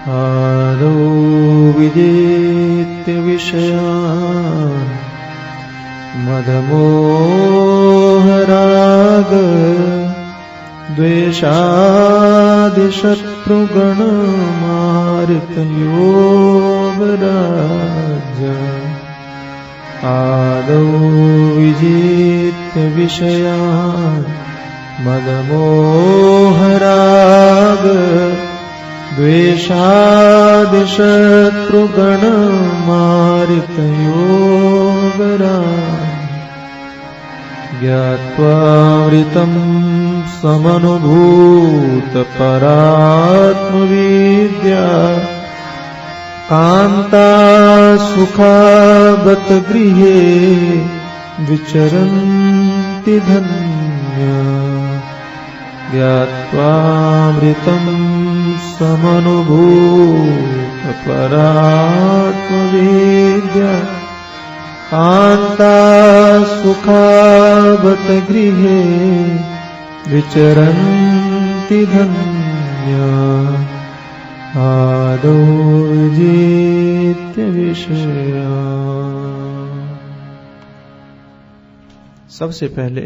आदौ विजित्य विषयान् मदमोहराग द्वेषादिशत्रुगणमार्तयोगराज आदौ विजित्य विषयान् मदमोहराग द्वेषादिशत्रुगणमार्तयोगराज ज्ञात्वामृतं समनुभूतपरात्मविद्या कान्ता सुखावत गृहे विचरन्ति धन्या ज्ञात्वामृतं समनुभूतपरात्मविद्या कान्ता सुखावत गृहे विचरन्ति धन्या आदौ विजित्य विषयान्। सबसे पहले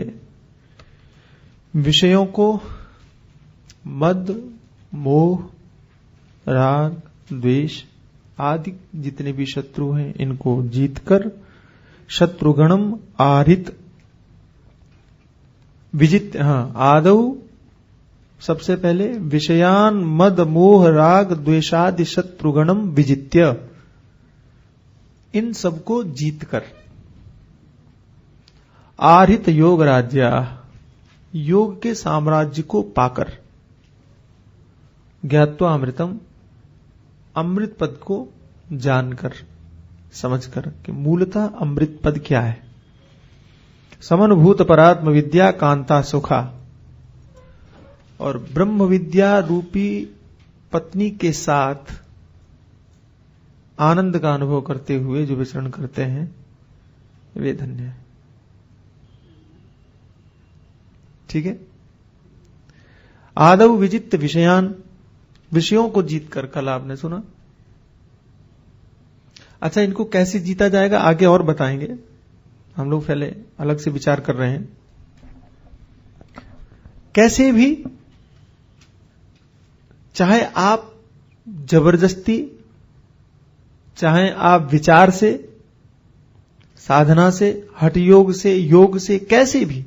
विषयों को मद, मोह, राग, द्वेष आदि जितने भी शत्रु हैं इनको जीतकर शत्रुगणम आरित विजित आदौ सबसे पहले विषयान मद मोह राग द्वेषादि शत्रुगणम विजित्य इन सबको जीतकर आरित योग राज्य योग के साम्राज्य को पाकर ज्ञात्वा अमृतम अमृत पद को जानकर समझकर कि मूलतः अमृत पद क्या है। समनुभूत परात्म विद्या कांता सुखा और ब्रह्म विद्या रूपी पत्नी के साथ आनंद का अनुभव करते हुए जो विचरण करते हैं वे धन्य है। ठीक है। आदौ विजित विषयान विषयों को जीतकर कल आपने सुना। अच्छा, इनको कैसे जीता जाएगा आगे और बताएंगे, हम लोग पहले अलग से विचार कर रहे हैं। कैसे भी चाहे आप जबरदस्ती, चाहे आप विचार से, साधना से, हठ योग से, योग से, कैसे भी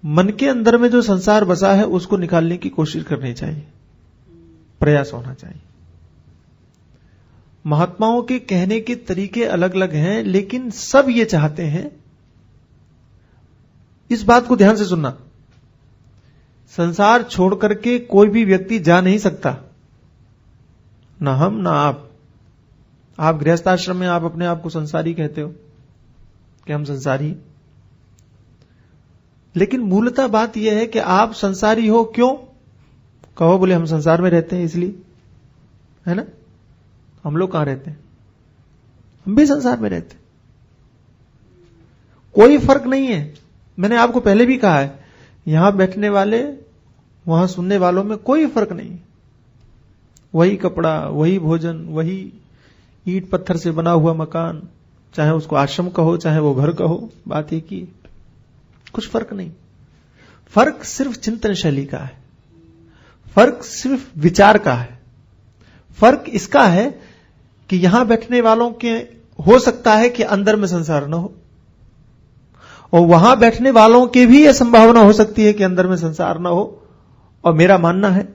मन के अंदर में जो संसार बसा है उसको निकालने की कोशिश करनी चाहिए, प्रयास होना चाहिए। महात्माओं के कहने के तरीके अलग अलग हैं, लेकिन सब ये चाहते हैं, इस बात को ध्यान से सुनना, संसार छोड़ करके कोई भी व्यक्ति जा नहीं सकता, ना हम ना आप। आप गृहस्थ आश्रम में आप अपने आप को संसारी कहते हो कि हम संसारी, लेकिन मूलतः बात यह है कि आप संसारी हो क्यों? कहो बोले हम संसार में रहते हैं इसलिए, है ना। हम लोग कहां रहते हैं? हम भी संसार में रहते हैं, कोई फर्क नहीं है। मैंने आपको पहले भी कहा है, यहां बैठने वाले वहां सुनने वालों में कोई फर्क नहीं। वही कपड़ा, वही भोजन, वही ईंट पत्थर से बना हुआ मकान, चाहे उसको आश्रम कहो चाहे वो घर कहो, बात एक ही, कुछ फर्क नहीं। फर्क सिर्फ चिंतन शैली का है, फर्क सिर्फ विचार का है। फर्क इसका है कि यहां बैठने वालों के हो सकता है कि अंदर में संसार न हो, और वहां बैठने वालों के भी यह संभावना हो सकती है कि अंदर में संसार न हो। और मेरा मानना है,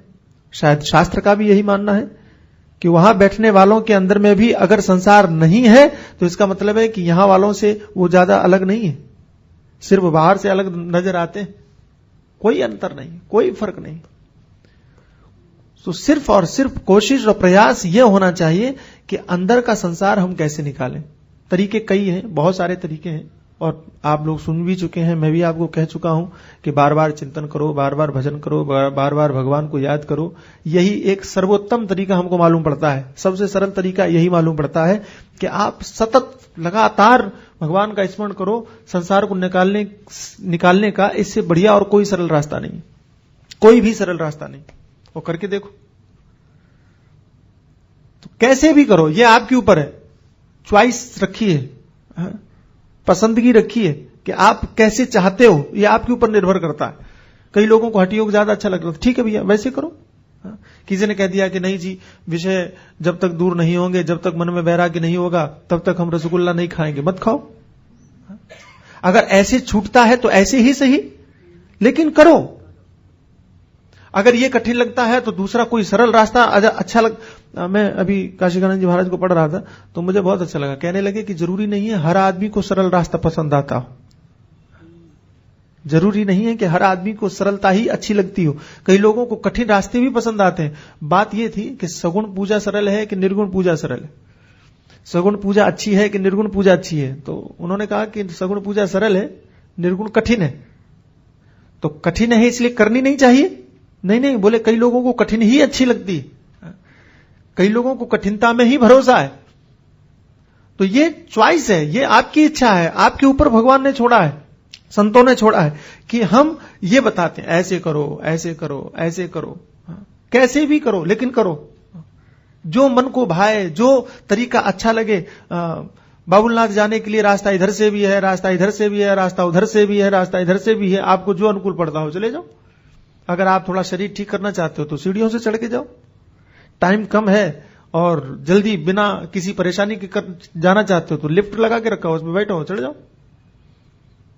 शायद शास्त्र का भी यही मानना है, कि वहां बैठने वालों के अंदर में भी अगर संसार नहीं है तो इसका मतलब है कि यहां वालों से वो ज्यादा अलग नहीं है, सिर्फ बाहर से अलग नजर आते हैं, कोई अंतर नहीं, कोई फर्क नहीं। तो सिर्फ और सिर्फ कोशिश और प्रयास यह होना चाहिए कि अंदर का संसार हम कैसे निकालें। तरीके कई हैं, बहुत सारे तरीके हैं, और आप लोग सुन भी चुके हैं, मैं भी आपको कह चुका हूं कि बार बार चिंतन करो, बार बार भजन करो, बार बार भगवान को याद करो। यही एक सर्वोत्तम तरीका हमको मालूम पड़ता है, सबसे सरल तरीका यही मालूम पड़ता है कि आप सतत लगातार भगवान का स्मरण करो, संसार को निकालने का इससे बढ़िया और कोई सरल रास्ता नहीं, कोई भी सरल रास्ता नहीं। वो करके देखो, तो कैसे भी करो, ये आपके ऊपर है, च्वाइस रखिए, पसंदगी रखिए कि आप कैसे चाहते हो, ये आपके ऊपर निर्भर करता है। कई लोगों को हठ योग ज्यादा अच्छा लग रहा था, ठीक है भैया वैसे करो। किसी ने कह दिया कि नहीं जी, विषय जब तक दूर नहीं होंगे, जब तक मन में वैराग्य नहीं होगा, तब तक हम रसगुल्ला नहीं खाएंगे, मत खाओ। अगर ऐसे छूटता है तो ऐसे ही सही, लेकिन करो। अगर ये कठिन लगता है तो दूसरा कोई सरल रास्ता अच्छा मैं अभी काशीकानंद जी महाराज को पढ़ रहा था तो मुझे बहुत अच्छा लगा। कहने लगे कि जरूरी नहीं है हर आदमी को सरल रास्ता पसंद आता हो, जरूरी नहीं है कि हर आदमी को सरलता ही अच्छी लगती हो, कई लोगों को कठिन रास्ते भी पसंद आते हैं। बात यह थी कि सगुण पूजा सरल है कि निर्गुण पूजा सरल है, सगुण पूजा अच्छी है कि निर्गुण पूजा अच्छी है। तो उन्होंने कहा कि सगुण पूजा सरल है, निर्गुण कठिन है। तो कठिन है इसलिए करनी नहीं चाहिए? नहीं, बोले कई लोगों को कठिन ही अच्छी लगती है, कई लोगों को कठिनता में ही भरोसा है। तो ये च्वाइस है, ये आपकी इच्छा है, आपके ऊपर भगवान ने छोड़ा है, संतों ने छोड़ा है कि हम ये बताते हैं ऐसे करो, ऐसे करो, ऐसे करो, कैसे भी करो लेकिन करो, जो मन को भाए, जो तरीका अच्छा लगे। बाबुलनाथ जाने के लिए रास्ता इधर से भी है, रास्ता इधर से भी है, रास्ता उधर से भी है, रास्ता इधर से भी है, आपको जो अनुकूल पड़ता हो चले जाओ। अगर आप थोड़ा शरीर ठीक करना चाहते हो तो सीढ़ियों से चढ़ के जाओ, टाइम कम है और जल्दी बिना किसी परेशानी के जाना चाहते हो तो लिफ्ट लगा के रखा हो, उसमें बैठो, चढ़ जाओ।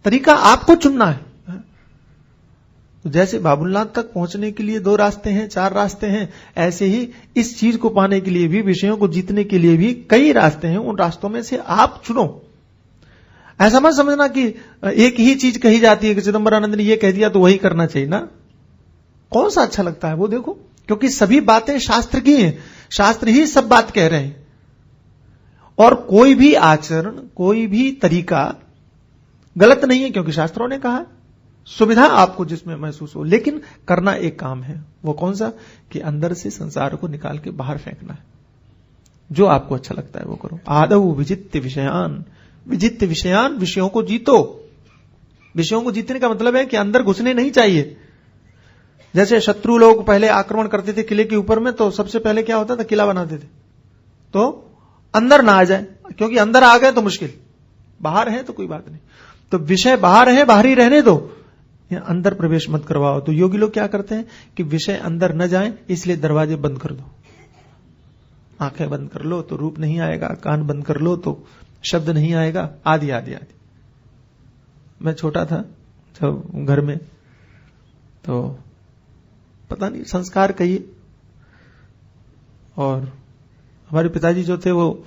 तरीका आपको चुनना है। तो जैसे बाबुलनाथ तक पहुंचने के लिए 2 रास्ते हैं, 4 रास्ते हैं, ऐसे ही इस चीज को पाने के लिए भी, विषयों को जीतने के लिए भी कई रास्ते हैं। उन रास्तों में से आप चुनो। ऐसा मत समझना कि एक ही चीज कही जाती है कि चिदंबरानंद ने ये कह दिया तो वही करना चाहिए ना। कौन सा अच्छा लगता है वो देखो, क्योंकि सभी बातें शास्त्र की हैं, शास्त्र ही सब बात कह रहे हैं। और कोई भी आचरण, कोई भी तरीका गलत नहीं है, क्योंकि शास्त्रों ने कहा सुविधा आपको जिसमें महसूस हो, लेकिन करना एक काम है। वो कौन सा? कि अंदर से संसार को निकाल के बाहर फेंकना है। जो आपको अच्छा लगता है वो करो। आदौ विजित्य विषयान, विजित्य विषयान, विषयों को जीतो। विषयों को जीतने का मतलब है कि अंदर घुसने नहीं चाहिए। जैसे शत्रु लोग पहले आक्रमण करते थे किले के ऊपर में, तो सबसे पहले क्या होता था, किला बनाते थे तो अंदर ना आ जाए, क्योंकि अंदर आ गए तो मुश्किल, बाहर है तो कोई बात नहीं। तो विषय बाहर है, बाहर ही रहने दो, अंदर प्रवेश मत करवाओ। तो योगी लोग क्या करते हैं कि विषय अंदर न जाए इसलिए दरवाजे बंद कर दो, आंखें बंद कर लो तो रूप नहीं आएगा, कान बंद कर लो तो शब्द नहीं आएगा, आदि आदि आदि। मैं छोटा था जब घर में, तो पता नहीं संस्कार कहिए, और हमारे पिताजी जो थे वो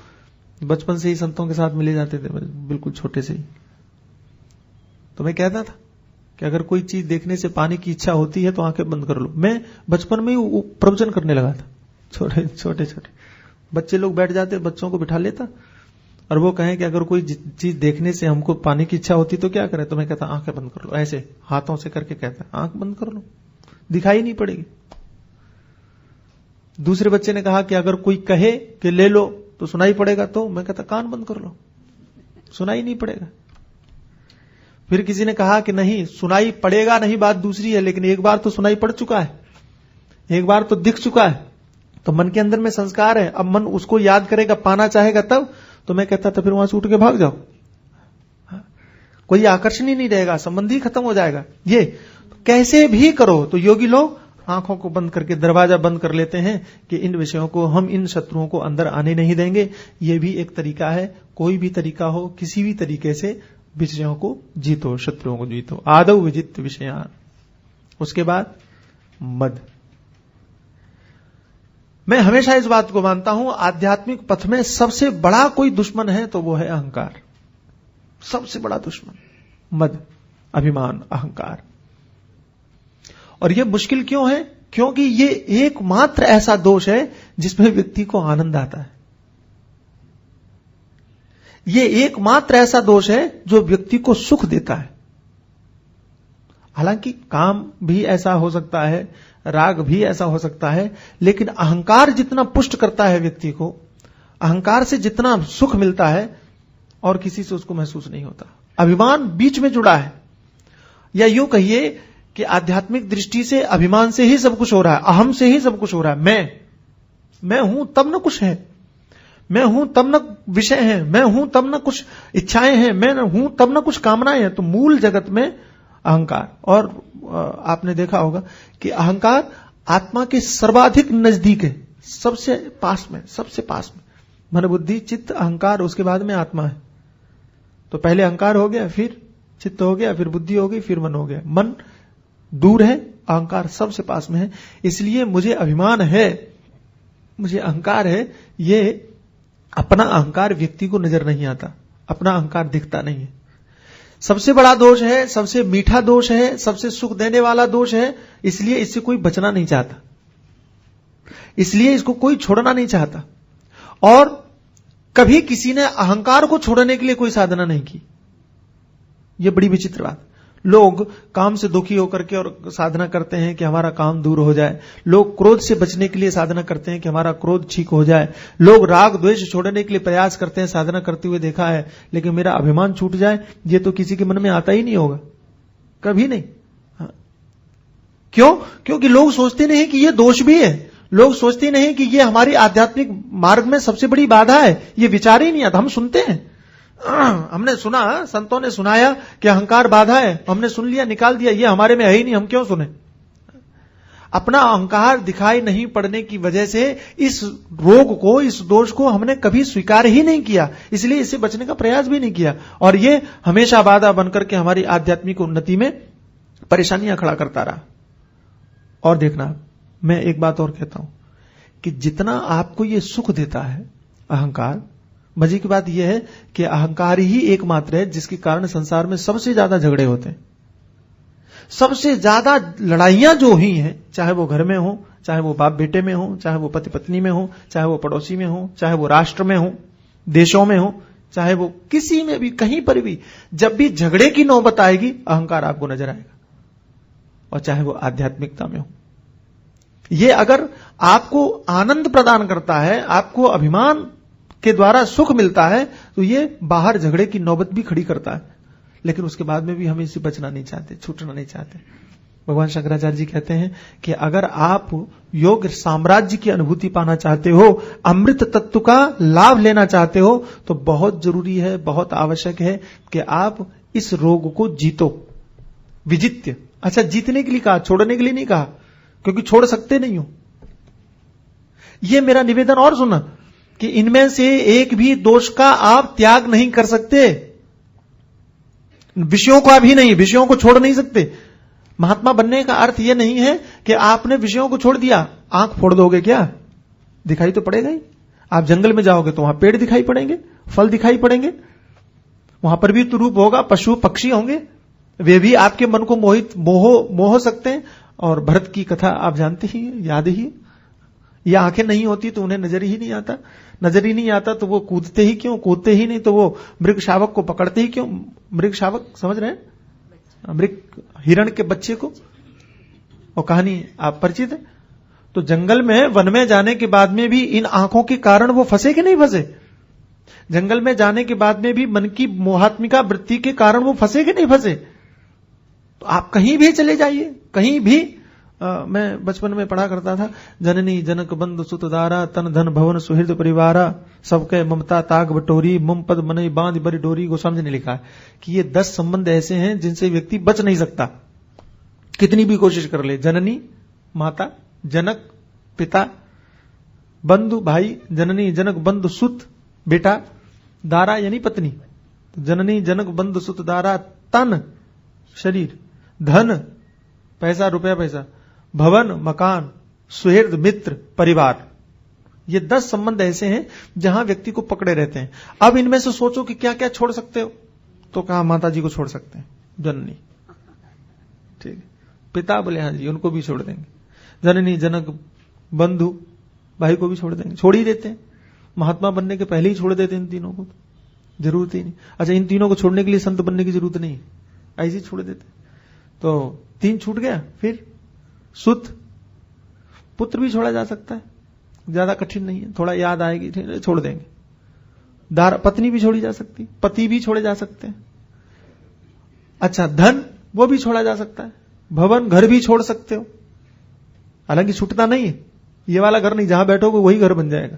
बचपन से ही संतों के साथ मिले जाते थे, बिल्कुल छोटे से ही। तो मैं कहता था कि अगर कोई चीज देखने से पाने की इच्छा होती है तो आंखें बंद कर लो। मैं बचपन में ही प्रवचन करने लगा था, छोटे छोटे बच्चे लोग बैठ जाते, बच्चों को बिठा लेता और वो कहें कि अगर कोई चीज देखने से हमको पाने की इच्छा होती तो क्या करें, तो मैं कहता आंखें बंद कर लो, ऐसे हाथों से करके कहता आंख बंद कर लो, दिखाई नहीं पड़ेगी। दूसरे बच्चे ने कहा कि अगर कोई कहे कि ले लो तो सुनाई पड़ेगा, तो मैं कहता कान बंद कर लो, सुनाई नहीं पड़ेगा। फिर किसी ने कहा कि नहीं सुनाई पड़ेगा नहीं, बात दूसरी है, लेकिन एक बार तो सुनाई पड़ चुका है, एक बार तो दिख चुका है, तो मन के अंदर में संस्कार है, अब मन उसको याद करेगा, पाना चाहेगा तब। तो मैं कहता था फिर वहां से उठ के भाग जाओ, कोई आकर्षण ही नहीं रहेगा, संबंध ही खत्म हो जाएगा। ये तो कैसे भी करो। तो योगी लोग आंखों को बंद करके दरवाजा बंद कर लेते हैं कि इन विषयों को, हम इन शत्रुओं को अंदर आने नहीं देंगे। ये भी एक तरीका है, कोई भी तरीका हो, किसी भी तरीके से विषयों को जीतो, शत्रुओं को जीतो। आदौ विजित विषयान। उसके बाद मद। मैं हमेशा इस बात को मानता हूं, आध्यात्मिक पथ में सबसे बड़ा कोई दुश्मन है तो वो है अहंकार, सबसे बड़ा दुश्मन मद, अभिमान, अहंकार। और यह मुश्किल क्यों है? क्योंकि ये एकमात्र ऐसा दोष है जिसमें व्यक्ति को आनंद आता है। ये एकमात्र ऐसा दोष है जो व्यक्ति को सुख देता है। हालांकि काम भी ऐसा हो सकता है, राग भी ऐसा हो सकता है, लेकिन अहंकार जितना पुष्ट करता है व्यक्ति को, अहंकार से जितना सुख मिलता है और किसी से उसको महसूस नहीं होता। अभिमान बीच में जुड़ा है, या यूं कहिए कि आध्यात्मिक दृष्टि से अभिमान से ही सब कुछ हो रहा है, अहम से ही सब कुछ हो रहा है। मैं मैं हूं तब न कुछ है, मैं हूं तब न विषय है, मैं हूं तब न कुछ इच्छाएं हैं, मैं हूं तब न कुछ कामनाएं हैं। तो मूल जगत में अहंकार। और आपने देखा होगा कि अहंकार आत्मा के सर्वाधिक नजदीक है, सबसे पास में, सबसे पास में। मन बुद्धि चित्त अहंकार, उसके बाद में आत्मा है। तो पहले अहंकार हो गया, फिर चित्त हो गया, फिर बुद्धि हो गई, फिर मन हो गया। मन दूर है, अहंकार सबसे पास में है। इसलिए मुझे अभिमान है, मुझे अहंकार है, ये अपना अहंकार व्यक्ति को नजर नहीं आता, अपना अहंकार दिखता नहीं है। सबसे बड़ा दोष है, सबसे मीठा दोष है, सबसे सुख देने वाला दोष है। इसलिए इससे कोई बचना नहीं चाहता, इसलिए इसको कोई छोड़ना नहीं चाहता। और कभी किसी ने अहंकार को छोड़ने के लिए कोई साधना नहीं की। यह बड़ी विचित्र बात। लोग काम से दुखी होकर के और साधना करते हैं कि हमारा काम दूर हो जाए। लोग क्रोध से बचने के लिए साधना करते हैं कि हमारा क्रोध ठीक हो जाए। लोग राग द्वेष छोड़ने के लिए प्रयास करते हैं, साधना करते हुए देखा है। लेकिन मेरा अभिमान छूट जाए, ये तो किसी के मन में आता ही नहीं होगा, कभी नहीं। हाँ। क्यों? क्योंकि लोग सोचते नहीं कि यह दोष भी है, लोग सोचते नहीं कि यह हमारी आध्यात्मिक मार्ग में सबसे बड़ी बाधा है। यह विचार ही नहीं आता। हम सुनते हैं, हमने सुना, संतों ने सुनाया कि अहंकार बाधा है, हमने सुन लिया, निकाल दिया, ये हमारे में है ही नहीं, हम क्यों सुने। अपना अहंकार दिखाई नहीं पड़ने की वजह से इस रोग को, इस दोष को हमने कभी स्वीकार ही नहीं किया, इसलिए इससे बचने का प्रयास भी नहीं किया। और ये हमेशा बाधा बनकर के हमारी आध्यात्मिक उन्नति में परेशानियां खड़ा करता रहा। और देखना, मैं एक बात और कहता हूं कि जितना आपको ये सुख देता है अहंकार, मजे की बात यह है कि अहंकार ही एकमात्र है जिसके कारण संसार में सबसे ज्यादा झगड़े होते हैं, सबसे ज्यादा लड़ाइयां जो हुई हैं, चाहे वो घर में हो, चाहे वो बाप बेटे में हो, चाहे वो पति पत्नी में हो, चाहे वो पड़ोसी में हो, चाहे वो राष्ट्र में हो, देशों में हो, चाहे वो किसी में भी, कहीं पर भी, जब भी झगड़े की नौबत आएगी अहंकार आपको नजर आएगा। और चाहे वो आध्यात्मिकता में हो, ये अगर आपको आनंद प्रदान करता है, आपको अभिमान के द्वारा सुख मिलता है, तो ये बाहर झगड़े की नौबत भी खड़ी करता है। लेकिन उसके बाद में भी हम इससे बचना नहीं चाहते, छूटना नहीं चाहते। भगवान शंकराचार्य जी कहते हैं कि अगर आप योग साम्राज्य की अनुभूति पाना चाहते हो, अमृत तत्व का लाभ लेना चाहते हो, तो बहुत जरूरी है, बहुत आवश्यक है कि आप इस रोग को जीतो। विजित्य, अच्छा जीतने के लिए कहा, छोड़ने के लिए नहीं कहा, क्योंकि छोड़ सकते नहीं हो। यह मेरा निवेदन और सुना कि इनमें से एक भी दोष का आप त्याग नहीं कर सकते। विषयों को अभी नहीं, विषयों को छोड़ नहीं सकते। महात्मा बनने का अर्थ यह नहीं है कि आपने विषयों को छोड़ दिया, आंख फोड़ दोगे क्या, दिखाई तो पड़ेगा ही। आप जंगल में जाओगे तो वहां पेड़ दिखाई पड़ेंगे, फल दिखाई पड़ेंगे, वहां पर भी तो रूप होगा, पशु पक्षी होंगे, वे भी आपके मन को मोह सकते हैं। और भरत की कथा आप जानते ही, याद ही। ये आंखें नहीं होती तो उन्हें नजर ही नहीं आता, नजर ही नहीं आता तो वो कूदते ही क्यों, कूदते ही नहीं तो वो मृग शावक को पकड़ते ही क्यों। मृग शावक समझ रहे हैं, मृग हिरण के बच्चे को, और कहानी आप परिचित है। तो जंगल में, वन में जाने के बाद में भी इन आंखों के कारण वो फंसे कि नहीं फंसे। जंगल में जाने के बाद में भी मन की मोहात्मिका वृत्ति के कारण वो फंसे कि नहीं फंसे। तो आप कहीं भी चले जाइए, कहीं भी। मैं बचपन में पढ़ा करता था, जननी जनक बंधु सुत दारा, तन धन भवन सुहृद परिवारा, सबके ममता ताग बटोरी, मम पद मनई बांध बरी डोरी। गोस्वामी ने लिखा है कि ये 10 संबंध ऐसे हैं जिनसे व्यक्ति बच नहीं सकता, कितनी भी कोशिश कर ले। जननी माता, जनक पिता, बंधु भाई, जननी जनक बंधु सुत बेटा, दारा यानी पत्नी। जननी जनक बंधु सुत दारा, तन शरीर, धन पैसा, रुपया पैसा, भवन मकान, सुहृद मित्र परिवार। ये 10 संबंध ऐसे हैं जहां व्यक्ति को पकड़े रहते हैं। अब इनमें से सोचो कि क्या क्या छोड़ सकते हो। तो कहा माता जी को छोड़ सकते हैं, जननी, ठीक है। पिता बोले हाँ जी, उनको भी छोड़ देंगे। जननी जनक बंधु भाई को भी छोड़ देंगे, छोड़ ही देते हैं। महात्मा बनने के पहले ही छोड़ देते हैं इन तीनों को, जरूरत ही नहीं। अच्छा, इन तीनों को छोड़ने के लिए संत बनने की जरूरत नहीं, ऐसे ही छोड़ देते। तो 3 छूट गया। फिर सुत, पुत्र भी छोड़ा जा सकता है, ज्यादा कठिन नहीं है, थोड़ा याद आएगी छोड़ देंगे। दार, पत्नी भी छोड़ी जा सकती, पति भी छोड़े जा सकते हैं। अच्छा, धन वो भी छोड़ा जा सकता है, भवन घर भी छोड़ सकते हो, हालांकि छूटता नहीं है, ये वाला घर नहीं, जहां बैठोगे वही घर बन जाएगा।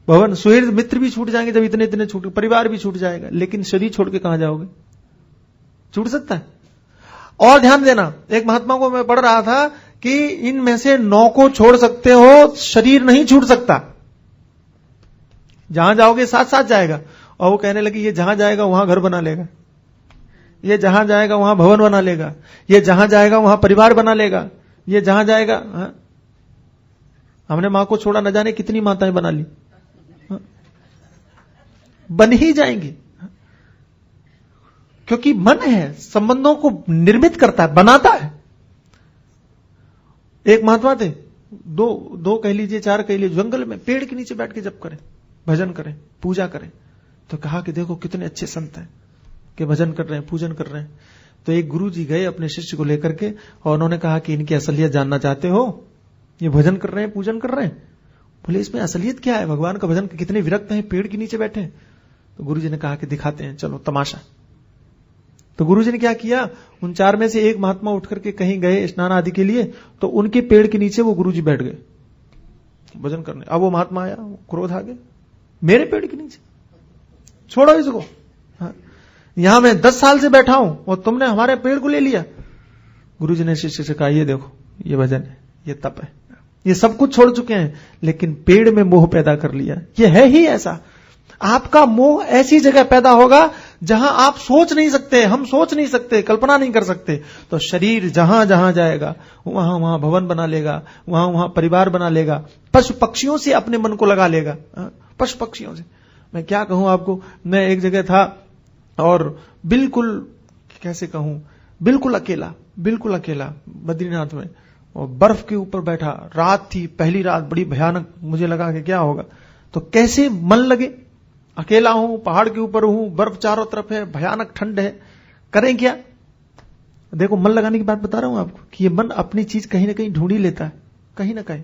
भवन सुहृद मित्र भी छूट जाएंगे, जब इतने इतने छूट, परिवार भी छूट जाएगा, लेकिन शरीर छोड़ के कहां जाओगे? छूट सकता है? और ध्यान देना, एक महात्मा को मैं पढ़ रहा था कि इनमें से 9 को छोड़ सकते हो, शरीर नहीं छूट सकता। जहां जाओगे साथ साथ जाएगा। और वो कहने लगे, ये जहां जाएगा वहां घर बना लेगा, ये जहां जाएगा वहां भवन बना लेगा, ये जहां जाएगा वहां परिवार बना लेगा, ये जहां जाएगा। हमने मां को छोड़ा, न जाने कितनी माताएं बना ली, बन ही जाएंगी, क्योंकि मन है, संबंधों को निर्मित करता है, बनाता है। एक महात्मा थे, दो कह लीजिए, 4 कह लीजिए, जंगल में पेड़ के नीचे बैठ के जप करें, भजन करें, पूजा करें। तो कहा कि देखो कितने अच्छे संत हैं कि भजन कर रहे हैं, पूजन कर रहे हैं। तो एक गुरु जी गए अपने शिष्य को लेकर के, और उन्होंने कहा कि इनकी असलियत जानना चाहते हो? ये भजन कर रहे हैं, पूजन कर रहे हैं, बोले इसमें असलियत क्या है? भगवान का भजन, कितने विरक्त हैं, पेड़ के नीचे बैठे हैं। तो गुरु जी ने कहा कि दिखाते हैं, चलो तमाशा। तो गुरु जी ने क्या किया, उन 4 में से एक महात्मा उठ करके कहीं गए स्नान आदि के लिए, तो उनके पेड़ के नीचे वो गुरु जी बैठ गए भजन करने। अब वो महात्मा आया, क्रोध आ गया, मेरे पेड़ के नीचे, छोड़ो इसको, यहां मैं 10 साल से बैठा हूं और तुमने हमारे पेड़ को ले लिया। गुरु जी ने शिष्य से कहा, ये देखो, ये भजन है, ये तप है, ये सब कुछ छोड़ चुके हैं, लेकिन पेड़ में मोह पैदा कर लिया। ये है ही ऐसा, आपका मोह ऐसी जगह पैदा होगा जहां आप सोच नहीं सकते, हम सोच नहीं सकते, कल्पना नहीं कर सकते। तो शरीर जहां जहां जाएगा वहां वहां भवन बना लेगा, वहां वहां परिवार बना लेगा, पशु पक्षियों से अपने मन को लगा लेगा, पशु पक्षियों से। मैं क्या कहूं आपको, मैं एक जगह था और बिल्कुल, कैसे कहूं, बिल्कुल अकेला बद्रीनाथ में, और बर्फ के ऊपर बैठा, रात थी, पहली रात, बड़ी भयानक, मुझे लगा कि क्या होगा। तो कैसे मन लगे, अकेला हूं, पहाड़ के ऊपर हूं, बर्फ चारों तरफ है, भयानक ठंड है, करें क्या? देखो, मन लगाने की बात बता रहा हूं आपको कि ये मन अपनी चीज कहीं ना कहीं ढूंढ ही लेता है, कहीं ना कहीं।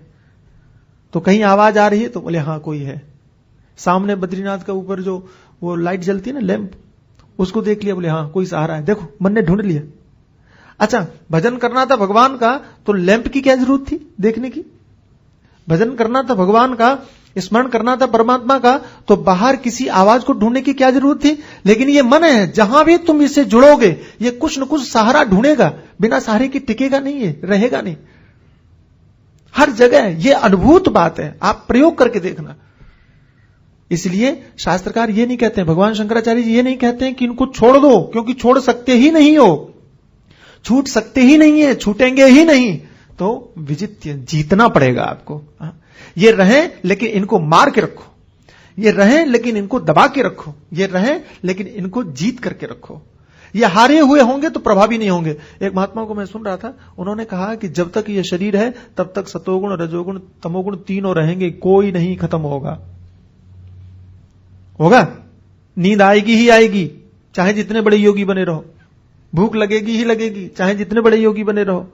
तो कहीं आवाज आ रही है तो बोले हाँ कोई है। सामने बद्रीनाथ का ऊपर जो वो लाइट जलती है ना, लैंप, उसको देख लिया, बोले हाँ कोई सहारा है, देखो मन ने ढूंढ लिया। अच्छा, भजन करना था भगवान का, तो लैंप की क्या जरूरत थी देखने की? भजन करना था भगवान का, स्मरण करना था परमात्मा का, तो बाहर किसी आवाज को ढूंढने की क्या जरूरत थी? लेकिन ये मन है, जहां भी तुम इससे जुड़ोगे ये कुछ न कुछ सहारा ढूंढेगा, बिना सहारे की टिकेगा नहीं, है रहेगा नहीं, हर जगह। ये अद्भुत बात है, आप प्रयोग करके देखना। इसलिए शास्त्रकार ये नहीं कहते हैं, भगवान शंकराचार्य जी ये नहीं कहते हैं कि इनको छोड़ दो, क्योंकि छोड़ सकते ही नहीं हो, छूट सकते ही नहीं है, छूटेंगे ही नहीं, तो विजित्य, जीतना पड़ेगा आपको। ये रहें लेकिन इनको मार के रखो, ये रहें लेकिन इनको दबा के रखो, ये रहें लेकिन इनको जीत करके रखो। ये हारे हुए होंगे तो प्रभावी नहीं होंगे। एक महात्मा को मैं सुन रहा था, उन्होंने कहा कि जब तक ये शरीर है तब तक सतोगुण, रजोगुण, तमोगुण तीनों रहेंगे, कोई नहीं खत्म होगा। नींद आएगी ही आएगी, चाहे जितने बड़े योगी बने रहो, भूख लगेगी ही लगेगी, चाहे जितने बड़े योगी बने रहो।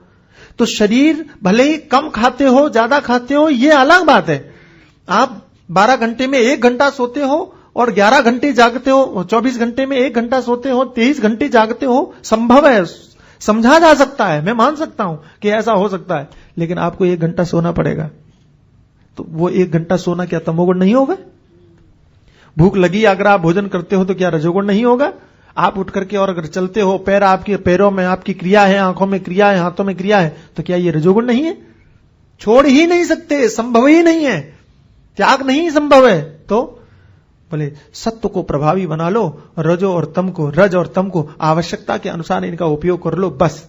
तो शरीर भले ही कम खाते हो, ज्यादा खाते हो, ये अलग बात है। आप 12 घंटे में 1 घंटा सोते हो और 11 घंटे जागते हो, 24 घंटे में 1 घंटा सोते हो, 23 घंटे जागते हो, संभव है, समझा जा सकता है, मैं मान सकता हूं कि ऐसा हो सकता है। लेकिन आपको 1 घंटा सोना पड़ेगा, तो वो 1 घंटा सोना क्या तमोगुण नहीं होगा? भूख लगी अगर आप भोजन करते हो तो क्या रजोगुण नहीं होगा? आप उठ करके और अगर चलते हो, पैर आपके पैरों में आपकी क्रिया है, आंखों में क्रिया है, हाथों में क्रिया है, तो क्या ये रजोगुण नहीं है? छोड़ ही नहीं सकते, संभव ही नहीं है, त्याग नहीं संभव है। तो बोले सत्व को प्रभावी बना लो, रजो और तम को, रज और तम को आवश्यकता के अनुसार इनका उपयोग कर लो, बस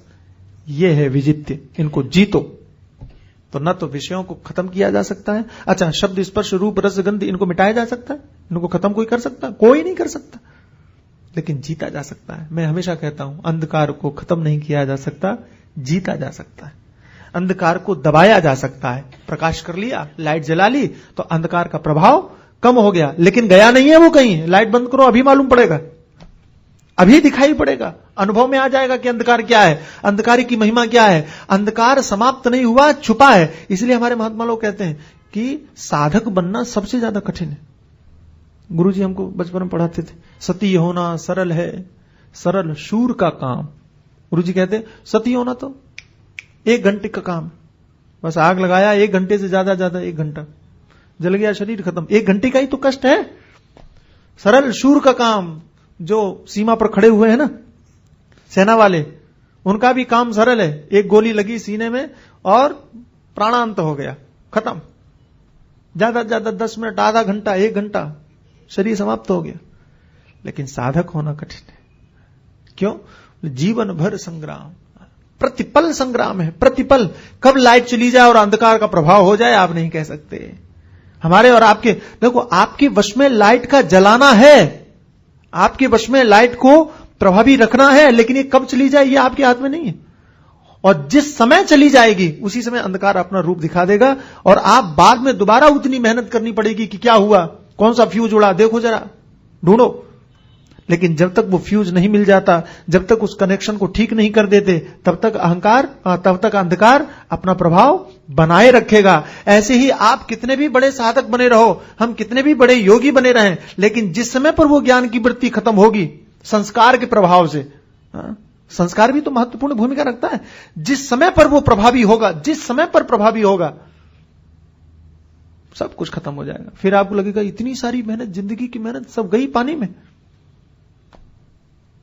ये है विजित्य, इनको जीतो। तो न तो विषयों को खत्म किया जा सकता है, अच्छा शब्द स्पर्श रूप रस गंध इनको मिटाया जा सकता है, इनको खत्म कोई कर सकता? कोई नहीं कर सकता, लेकिन जीता जा सकता है। मैं हमेशा कहता हूं, अंधकार को खत्म नहीं किया जा सकता, जीता जा सकता है। अंधकार को दबाया जा सकता है, प्रकाश कर लिया, लाइट जला ली तो अंधकार का प्रभाव कम हो गया, लेकिन गया नहीं है वो कहीं। लाइट बंद करो, अभी मालूम पड़ेगा, अभी दिखाई पड़ेगा, अनुभव में आ जाएगा कि अंधकार क्या है, अंधकार की महिमा क्या है। अंधकार समाप्त नहीं हुआ, छुपा है। इसलिए हमारे महात्मा लोग कहते हैं कि साधक बनना सबसे ज्यादा कठिन है। गुरुजी हमको बचपन में पढ़ाते थे, सती होना सरल है, सरल शूर का काम। गुरुजी कहते सती होना तो 1 घंटे का काम, बस आग लगाया, 1 घंटे से ज्यादा 1 घंटा, जल गया शरीर, खत्म। 1 घंटे का ही तो कष्ट है। सरल शूर का काम, जो सीमा पर खड़े हुए हैं ना सेना वाले, उनका भी काम सरल है। 1 गोली लगी सीने में और प्राणांत हो गया, खत्म। ज्यादा से ज्यादा 10 मिनट, आधा घंटा, 1 घंटा, शरीर समाप्त हो गया। लेकिन साधक होना कठिन है। क्यों? जीवन भर संग्राम, प्रतिपल संग्राम है, प्रतिपल। कब लाइट चली जाए और अंधकार का प्रभाव हो जाए आप नहीं कह सकते। हमारे और आपके, देखो, आपके वश में लाइट का जलाना है, आपके वश में लाइट को प्रभावी रखना है, लेकिन ये कब चली जाए ये आपके हाथ में नहीं है। और जिस समय चली जाएगी उसी समय अंधकार अपना रूप दिखा देगा और आप बाद में दोबारा उतनी मेहनत करनी पड़ेगी कि क्या हुआ, कौन सा फ्यूज उड़ा, देखो जरा, ढूंढो। लेकिन जब तक वो फ्यूज नहीं मिल जाता, जब तक उस कनेक्शन को ठीक नहीं कर देते, तब तक अंधकार अपना प्रभाव बनाए रखेगा। ऐसे ही आप कितने भी बड़े साधक बने रहो, हम कितने भी बड़े योगी बने रहें, लेकिन जिस समय पर वो ज्ञान की वृत्ति खत्म होगी संस्कार के प्रभाव से, संस्कार भी तो महत्वपूर्ण भूमिका रखता है। जिस समय पर वो प्रभावी होगा, जिस समय पर प्रभावी होगा, सब कुछ खत्म हो जाएगा। फिर आपको लगेगा इतनी सारी मेहनत, जिंदगी की मेहनत सब गई पानी में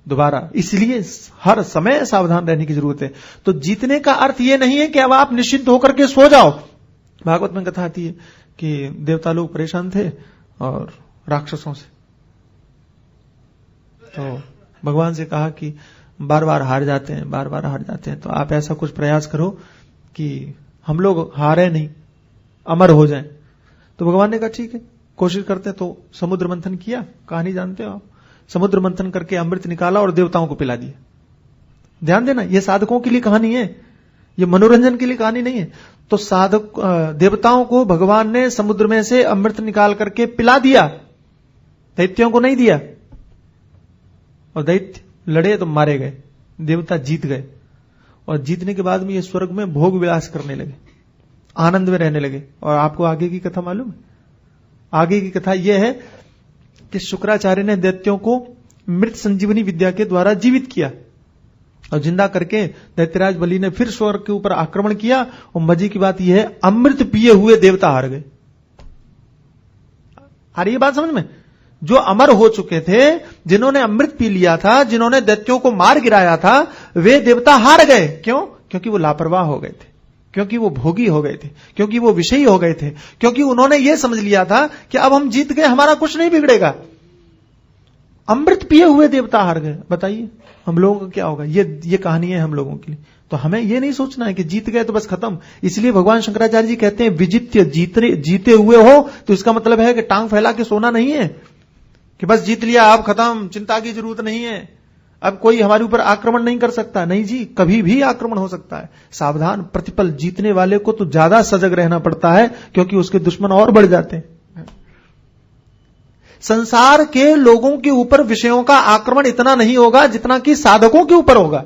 दोबारा। इसलिए हर समय सावधान रहने की जरूरत है। तो जीतने का अर्थ यह नहीं है कि अब आप निश्चिंत होकर के सो जाओ। भागवत में कथा आती है कि देवता लोग परेशान थे और राक्षसों से, तो भगवान से कहा कि बार बार हार जाते हैं, बार बार हार जाते हैं, तो आप ऐसा कुछ प्रयास करो कि हम लोग हारे नहीं, अमर हो जाएं। तो भगवान ने कहा ठीक है, कोशिश करते हैं। तो समुद्र मंथन किया, कहानी जानते हो आप। समुद्र मंथन करके अमृत निकाला और देवताओं को पिला दिया। ध्यान देना, यह साधकों के लिए कहानी है, यह मनोरंजन के लिए कहानी नहीं है। तो साधक देवताओं को भगवान ने समुद्र में से अमृत निकाल करके पिला दिया, दैत्यों को नहीं दिया। और दैत्य लड़े तो मारे गए, देवता जीत गए। और जीतने के बाद में ये स्वर्ग में भोग विलास करने लगे, आनंद में रहने लगे। और आपको आगे की कथा मालूम है? आगे की कथा यह है कि शुक्राचार्य ने दैत्यों को मृत संजीवनी विद्या के द्वारा जीवित किया और जिंदा करके दैत्यराज बलि ने फिर स्वर्ग के ऊपर आक्रमण किया। और मजे की बात यह है, अमृत पिए हुए देवता हार गए। आ रही है बात समझ में? जो अमर हो चुके थे, जिन्होंने अमृत पी लिया था, जिन्होंने दैत्यों को मार गिराया था, वे देवता हार गए। क्यों? क्योंकि वो लापरवाह हो गए थे, क्योंकि वो भोगी हो गए थे, क्योंकि वो विषयी हो गए थे, क्योंकि उन्होंने ये समझ लिया था कि अब हम जीत गए, हमारा कुछ नहीं बिगड़ेगा। अमृत पिए हुए देवता हार गए। बताइए हम लोगों का क्या होगा? ये कहानी है हम लोगों के लिए। तो हमें ये नहीं सोचना है कि जीत गए तो बस खत्म। इसलिए भगवान शंकराचार्य जी कहते हैं विजित्य, जीते हुए हो तो इसका मतलब है कि टांग फैला के सोना नहीं है कि बस जीत लिया, अब खत्म, चिंता की जरूरत नहीं है, अब कोई हमारे ऊपर आक्रमण नहीं कर सकता। नहीं जी, कभी भी आक्रमण हो सकता है। सावधान, प्रतिपल। जीतने वाले को तो ज्यादा सजग रहना पड़ता है क्योंकि उसके दुश्मन और बढ़ जाते हैं। संसार के लोगों के ऊपर विषयों का आक्रमण इतना नहीं होगा जितना कि साधकों के ऊपर होगा।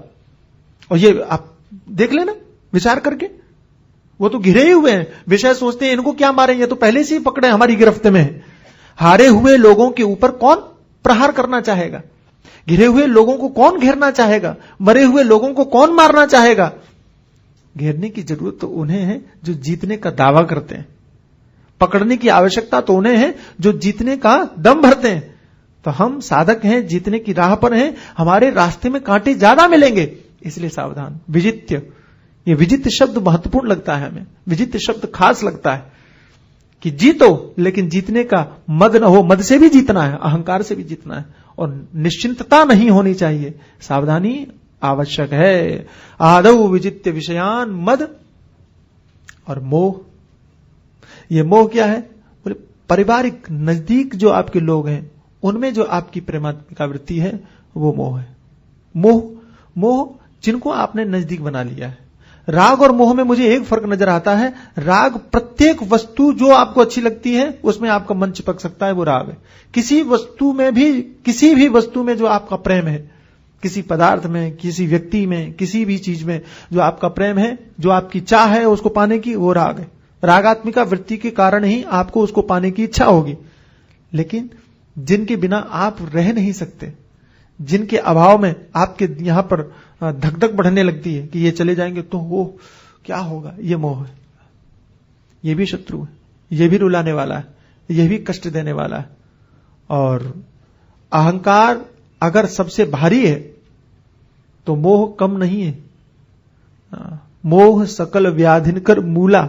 और ये आप देख लेना विचार करके, वो तो घिरे ही हुए हैं, विषय सोचते हैं इनको क्या मारेंगे, तो पहले से ही पकड़े हमारी गिरफ्त में है। हारे हुए लोगों के ऊपर कौन प्रहार करना चाहेगा? घिरे हुए लोगों को कौन घेरना चाहेगा? मरे हुए लोगों को कौन मारना चाहेगा? घेरने की जरूरत तो उन्हें है जो जीतने का दावा करते हैं, पकड़ने की आवश्यकता तो उन्हें है जो जीतने का दम भरते हैं। तो हम साधक हैं, जीतने की राह पर हैं, हमारे रास्ते में कांटे ज्यादा मिलेंगे, इसलिए सावधान। विजित्य, ये विजित्य शब्द महत्वपूर्ण लगता है हमें, विजित्य शब्द खास लगता है कि जीतो, लेकिन जीतने का मद न हो। मद से भी जीतना है, अहंकार से भी जीतना है, और निश्चिंतता नहीं होनी चाहिए, सावधानी आवश्यक है। आदौ विजित्य विषयान मद और मोह। ये मोह क्या है? बोले पारिवारिक नजदीक जो आपके लोग हैं उनमें जो आपकी प्रेमात्मिका वृत्ति है वो मोह है। मोह जिनको आपने नजदीक बना लिया है। राग और मोह में मुझे एक फर्क नजर आता है, राग प्रत्येक वस्तु जो आपको अच्छी लगती है उसमें आपका मन चिपक सकता है, वो राग है। किसी भी वस्तु में जो आपका प्रेम है, किसी पदार्थ में, किसी व्यक्ति में, किसी भी चीज में जो आपका प्रेम है, जो आपकी चाह है उसको पाने की, वो राग है। रागात्मिका वृत्ति के कारण ही आपको उसको पाने की इच्छा होगी। लेकिन जिनके बिना आप रह नहीं सकते, जिनके अभाव में आपके यहां पर धक धक बढ़ने लगती है कि ये चले जाएंगे तो वो क्या होगा, ये मोह है। ये भी शत्रु है, ये भी रुलाने वाला है, ये भी कष्ट देने वाला है। और अहंकार अगर सबसे भारी है तो मोह कम नहीं है। मोह सकल व्याधिनकर मूला।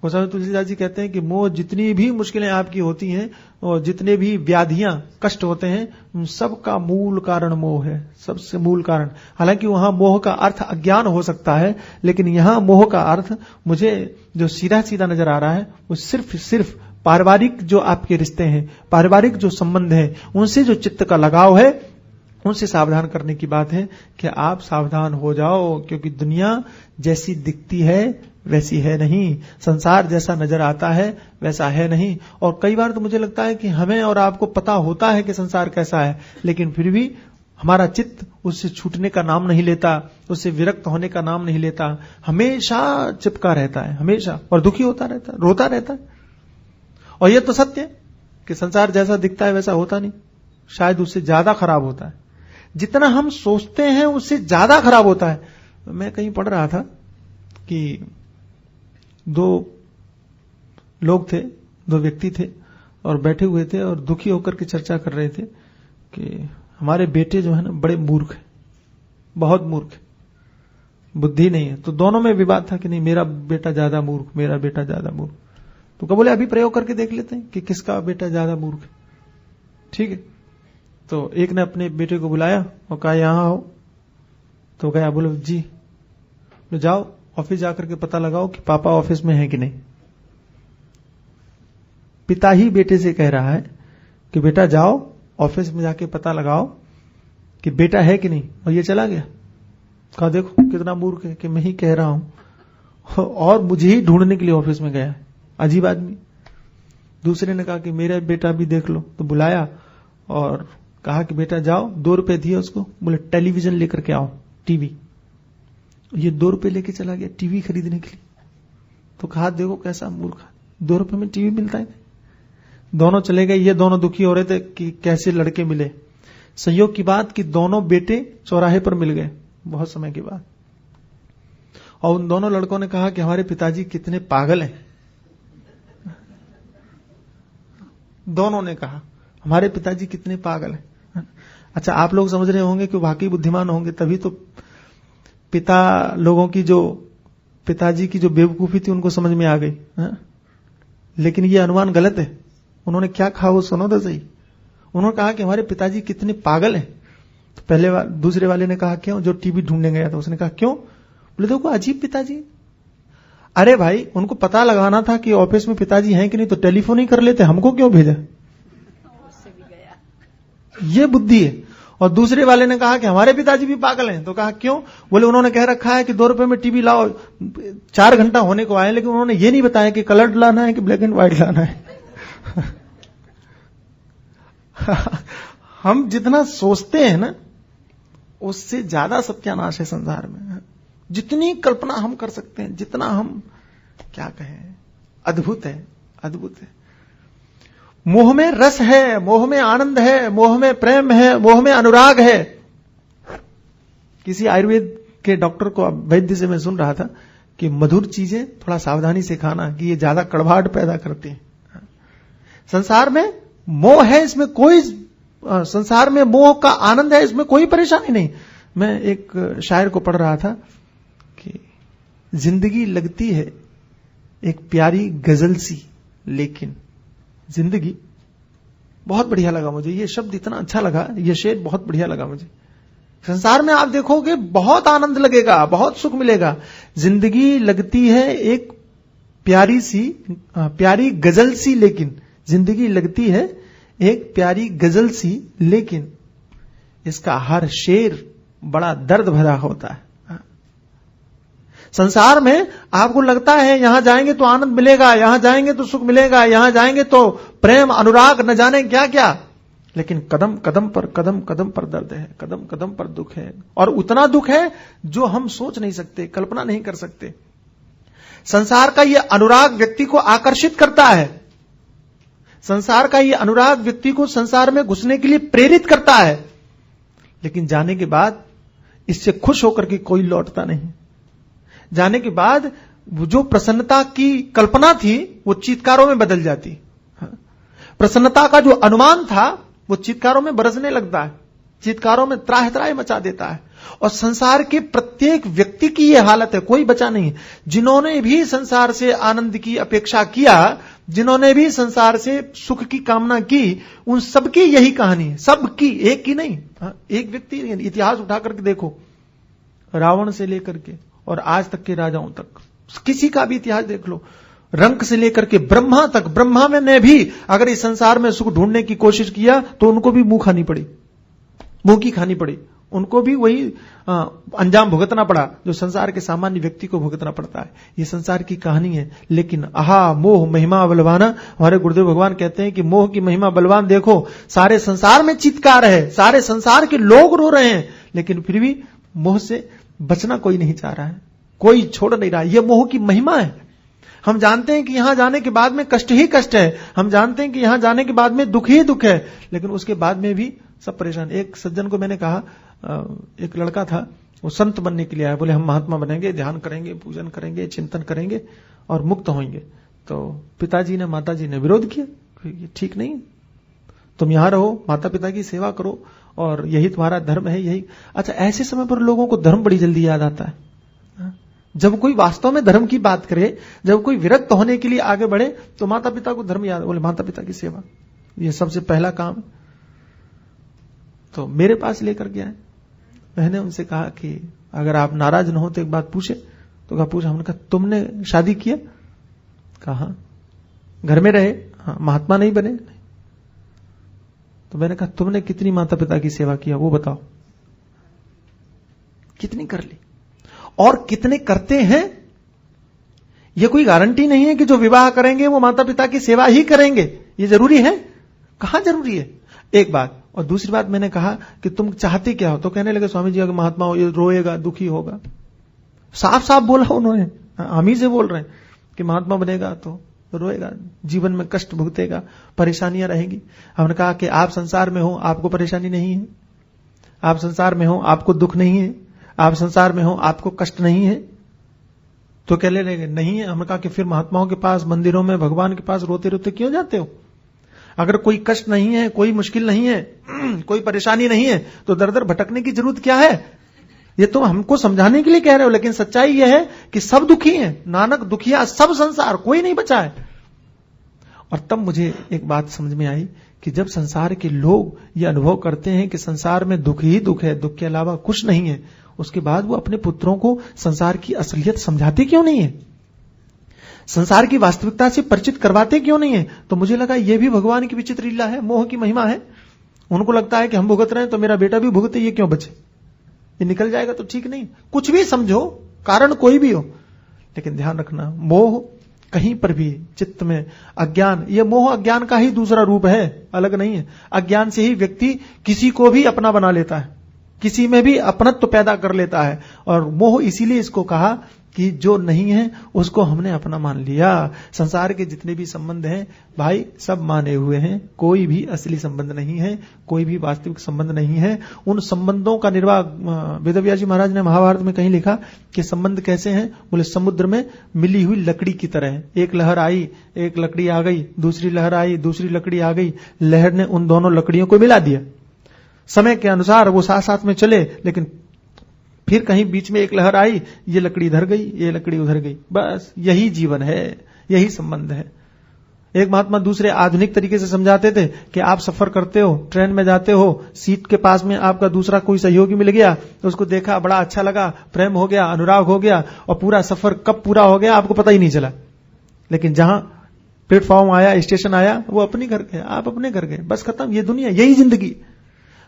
गोस्वामी तुलसीदास जी कहते हैं कि मोह जितनी भी मुश्किलें आपकी होती हैं और जितने भी व्याधियां कष्ट होते हैं उन सबका मूल कारण मोह है, सबसे मूल कारण। हालांकि वहां मोह का अर्थ अज्ञान हो सकता है, लेकिन यहां मोह का अर्थ मुझे जो सीधा सीधा नजर आ रहा है वो सिर्फ पारिवारिक जो आपके रिश्ते हैं, पारिवारिक जो संबंध है, उनसे जो चित्त का लगाव है, उनसे सावधान करने की बात है कि आप सावधान हो जाओ, क्योंकि दुनिया जैसी दिखती है वैसी है नहीं, संसार जैसा नजर आता है वैसा है नहीं। और कई बार तो मुझे लगता है कि हमें और आपको पता होता है कि संसार कैसा है, लेकिन फिर भी हमारा चित्त उससे छूटने का नाम नहीं लेता, उससे विरक्त होने का नाम नहीं लेता, हमेशा चिपका रहता है, हमेशा, और दुखी होता रहता है, रोता रहता है। और यह तो सत्य है कि संसार जैसा दिखता है वैसा होता नहीं, शायद उससे ज्यादा खराब होता है। जितना हम सोचते हैं उससे ज्यादा खराब होता है। मैं कहीं पढ़ रहा था कि दो लोग थे, दो व्यक्ति थे और बैठे हुए थे और दुखी होकर के चर्चा कर रहे थे कि हमारे बेटे जो है ना बड़े मूर्ख है, बहुत मूर्ख है, बुद्धि नहीं है। तो दोनों में विवाद था कि नहीं मेरा बेटा ज्यादा मूर्ख, मेरा बेटा ज्यादा मूर्ख। तो क्या बोले अभी प्रयोग करके देख लेते हैं कि किसका बेटा ज्यादा मूर्ख है। ठीक है, तो एक ने अपने बेटे को बुलाया और कहा यहां आओ। तो गया, बोले जी, तो जाओ ऑफिस जाकर के पता लगाओ कि पापा ऑफिस में है कि नहीं। पिता ही बेटे से कह रहा है कि बेटा जाओ ऑफिस में जाके पता लगाओ कि बेटा है कि नहीं, और ये चला गया। कहा देखो कितना मूर्ख है कि मैं ही कह रहा हूं और मुझे ही ढूंढने के लिए ऑफिस में गया है, अजीब आदमी। दूसरे ने कहा कि मेरा बेटा भी देख लो। तो बुलाया और कहा कि बेटा जाओ, 2 रुपए दिए उसको, बोले टेलीविजन लेकर के आओ, टीवी। ये 2 रुपए लेके चला गया टीवी खरीदने के लिए। तो कहा देखो कैसा मूर्ख, 2 रुपए में टीवी मिलता है। दोनों चले गए, ये दोनों दुखी हो रहे थे कि कैसे लड़के मिले। संयोग की बात कि दोनों बेटे चौराहे पर मिल गए बहुत समय के बाद। और उन दोनों लड़कों ने कहा कि हमारे पिताजी कितने पागल हैं। दोनों ने कहा हमारे पिताजी कितने पागल हैं। अच्छा, आप लोग समझ रहे होंगे कि वाकई बुद्धिमान होंगे, तभी तो पिताजी की जो बेवकूफी थी उनको समझ में आ गई। लेकिन ये अनुमान गलत है। उन्होंने क्या कहा वो सुनो तो सही। उन्होंने कहा कि हमारे पिताजी कितने पागल हैं। तो दूसरे वाले ने कहा क्यों, जो टीवी ढूंढने गया था उसने कहा क्यों। बोले देखो अजीब पिताजी। अरे भाई उनको पता लगाना था कि ऑफिस में पिताजी हैं कि नहीं, तो टेलीफोन ही कर लेते, हमको क्यों भेजा। ये बुद्धि है। और दूसरे वाले ने कहा कि हमारे पिताजी भी पागल हैं। तो कहा क्यों। बोले उन्होंने कह रखा है कि 2 रुपए में टीवी लाओ, 4 घंटा होने को आए, लेकिन उन्होंने ये नहीं बताया कि कलर्ड लाना है कि ब्लैक एंड व्हाइट लाना है। हम जितना सोचते हैं ना उससे ज्यादा सत्यानाश है संसार में। जितनी कल्पना हम कर सकते हैं, जितना हम क्या कहें, अद्भुत है, अद्भुत है। मोह में रस है, मोह में आनंद है, मोह में प्रेम है, मोह में अनुराग है। किसी आयुर्वेद के डॉक्टर को, वैद्य से मैं सुन रहा था कि मधुर चीजें थोड़ा सावधानी से खाना, कि ये ज्यादा कड़वाहट पैदा करती हैं। संसार में मोह है, इसमें कोई, संसार में मोह का आनंद है, इसमें कोई परेशानी नहीं। मैं एक शायर को पढ़ रहा था कि जिंदगी लगती है एक प्यारी गजल सी, लेकिन जिंदगी, बहुत बढ़िया लगा मुझे ये शब्द, इतना अच्छा लगा, ये शेर बहुत बढ़िया लगा मुझे। संसार में आप देखोगे बहुत आनंद लगेगा, बहुत सुख मिलेगा। जिंदगी लगती है एक प्यारी गजल सी, लेकिन जिंदगी लगती है एक प्यारी गजल सी, लेकिन इसका हर शेर बड़ा दर्द भरा होता है। संसार में आपको लगता है यहां जाएंगे तो आनंद मिलेगा, यहां जाएंगे तो सुख मिलेगा, यहां जाएंगे तो प्रेम अनुराग न जाने क्या क्या, लेकिन कदम कदम पर दर्द है, कदम कदम पर दुख है। और उतना दुख है जो हम सोच नहीं सकते, कल्पना नहीं कर सकते। संसार का यह अनुराग व्यक्ति को आकर्षित करता है, संसार का यह अनुराग व्यक्ति को संसार में घुसने के लिए प्रेरित करता है, लेकिन जाने के बाद इससे खुश होकर के कोई लौटता नहीं। जाने के बाद जो प्रसन्नता की कल्पना थी वो चीत्कारों में बदल जाती। प्रसन्नता का जो अनुमान था वो चीत्कारों में बरसने लगता है, चीत्कारों में त्राह त्राह मचा देता है। और संसार के प्रत्येक व्यक्ति की यह हालत है, कोई बचा नहीं। जिन्होंने भी संसार से आनंद की अपेक्षा किया, जिन्होंने भी संसार से सुख की कामना की, उन सबकी यही कहानी है, सबकी, एक की नहीं। एक व्यक्ति, इतिहास उठा करके देखो, रावण से लेकर के और आज तक के राजाओं तक, किसी का भी इतिहास देख लो, रंक से लेकर के ब्रह्मा तक, ब्रह्मा में ने भी अगर इस संसार में सुख ढूंढने की कोशिश किया तो उनको भी मुंह खानी पड़ी, मुंह की खानी पड़ी, उनको भी वही अंजाम भुगतना पड़ा जो संसार के सामान्य व्यक्ति को भुगतना पड़ता है। ये संसार की कहानी है। लेकिन आहा मोह महिमा बलवाना, हमारे गुरुदेव भगवान कहते हैं कि मोह की महिमा बलवान देखो, सारे संसार में चित्कार है, सारे संसार के लोग रो रहे हैं, लेकिन फिर भी मोह से बचना कोई नहीं चाह रहा है, कोई छोड़ नहीं रहा है। यह मोह की महिमा है। हम जानते हैं कि यहां जाने के बाद में कष्ट ही कष्ट है, हम जानते हैं कि यहां जाने के बाद में दुख ही दुख है, लेकिन उसके बाद में भी सब परेशान। एक सज्जन को मैंने कहा, एक लड़का था, वो संत बनने के लिए आया, बोले हम महात्मा बनेंगे, ध्यान करेंगे, पूजन करेंगे, चिंतन करेंगे और मुक्त होंगे। तो पिताजी ने, माताजी ने विरोध किया, ये ठीक नहीं, तुम यहां रहो, माता पिता की सेवा करो और यही तुम्हारा धर्म है, यही। अच्छा, ऐसे समय पर लोगों को धर्म बड़ी जल्दी याद आता है। जब कोई वास्तव में धर्म की बात करे, जब कोई विरक्त होने के लिए आगे बढ़े, तो माता पिता को धर्म याद, बोले माता पिता की सेवा ये सबसे पहला काम। तो मेरे पास लेकर के आए, मैंने उनसे कहा कि अगर आप नाराज न हो तो एक बात पूछे। तो कहा पूछा। हमने कहा तुमने शादी किया? कहा घर में रहे, हाँ, महात्मा नहीं बने। तो मैंने कहा तुमने कितनी माता पिता की सेवा किया वो बताओ, कितनी कर ली और कितने करते हैं? यह कोई गारंटी नहीं है कि जो विवाह करेंगे वो माता पिता की सेवा ही करेंगे, ये जरूरी है? कहां जरूरी है? एक बात। और दूसरी बात मैंने कहा कि तुम चाहते क्या हो? तो कहने लगे स्वामी जी अगर महात्मा हो ये रोएगा, दुखी होगा। साफ साफ बोला उन्होंने, हम ही से बोल रहे हैं कि महात्मा बनेगा तो रोएगा, जीवन में कष्ट भुगतेगा, परेशानियां रहेंगी। हमने कहा कि आप संसार में हो, आपको परेशानी नहीं है, आप संसार में हो, आपको दुख नहीं है, आप संसार में हो, आपको कष्ट नहीं है। तो कहने लगे नहीं है। हमने कहा कि फिर महात्माओं के पास, मंदिरों में, भगवान के पास रोते रोते क्यों जाते हो? अगर कोई कष्ट नहीं है, कोई मुश्किल नहीं है, कोई परेशानी नहीं है, तो दर दर भटकने की जरूरत क्या है? ये तो हमको समझाने के लिए कह रहे हो, लेकिन सच्चाई यह है कि सब दुखी हैं, नानक दुखिया सब संसार, कोई नहीं बचा है। और तब मुझे एक बात समझ में आई कि जब संसार के लोग ये अनुभव करते हैं कि संसार में दुख ही दुख है, दुख के अलावा कुछ नहीं है, उसके बाद वो अपने पुत्रों को संसार की असलियत समझाते क्यों नहीं है, संसार की वास्तविकता से परिचित करवाते क्यों नहीं है? तो मुझे लगा ये भी भगवान की विचित्र लीला है, मोह की महिमा है। उनको लगता है कि हम भुगत रहे हैं तो मेरा बेटा भी भुगते, ये क्यों बचे, ये निकल जाएगा तो ठीक नहीं। कुछ भी समझो, कारण कोई भी हो, लेकिन ध्यान रखना मोह कहीं पर भी चित्त में अज्ञान, यह मोह अज्ञान का ही दूसरा रूप है, अलग नहीं है। अज्ञान से ही व्यक्ति किसी को भी अपना बना लेता है, किसी में भी अपनत्व पैदा कर लेता है। और मोह इसीलिए इसको कहा कि जो नहीं है उसको हमने अपना मान लिया। संसार के जितने भी संबंध हैं भाई सब माने हुए हैं, कोई भी असली संबंध नहीं है, कोई भी वास्तविक संबंध नहीं है। उन संबंधों का निर्वाह वेदव्यास जी महाराज ने महाभारत में कहीं लिखा कि संबंध कैसे हैं, बोले समुद्र में मिली हुई लकड़ी की तरह है। एक लहर आई, एक लकड़ी आ गई, दूसरी लहर आई, दूसरी लकड़ी आ गई, लहर ने उन दोनों लकड़ियों को मिला दिया। समय के अनुसार वो साथ साथ में चले, लेकिन फिर कहीं बीच में एक लहर आई, ये लकड़ी इधर गई, ये लकड़ी उधर गई। बस यही जीवन है, यही संबंध है। एक महात्मा दूसरे आधुनिक तरीके से समझाते थे कि आप सफर करते हो, ट्रेन में जाते हो, सीट के पास में आपका दूसरा कोई सहयोगी मिल गया, तो उसको देखा, बड़ा अच्छा लगा, प्रेम हो गया, अनुराग हो गया, और पूरा सफर कब पूरा हो गया आपको पता ही नहीं चला। लेकिन जहां प्लेटफॉर्म आया, स्टेशन आया, वो अपने घर गए, आप अपने घर गए, बस खत्म। ये दुनिया, यही जिंदगी।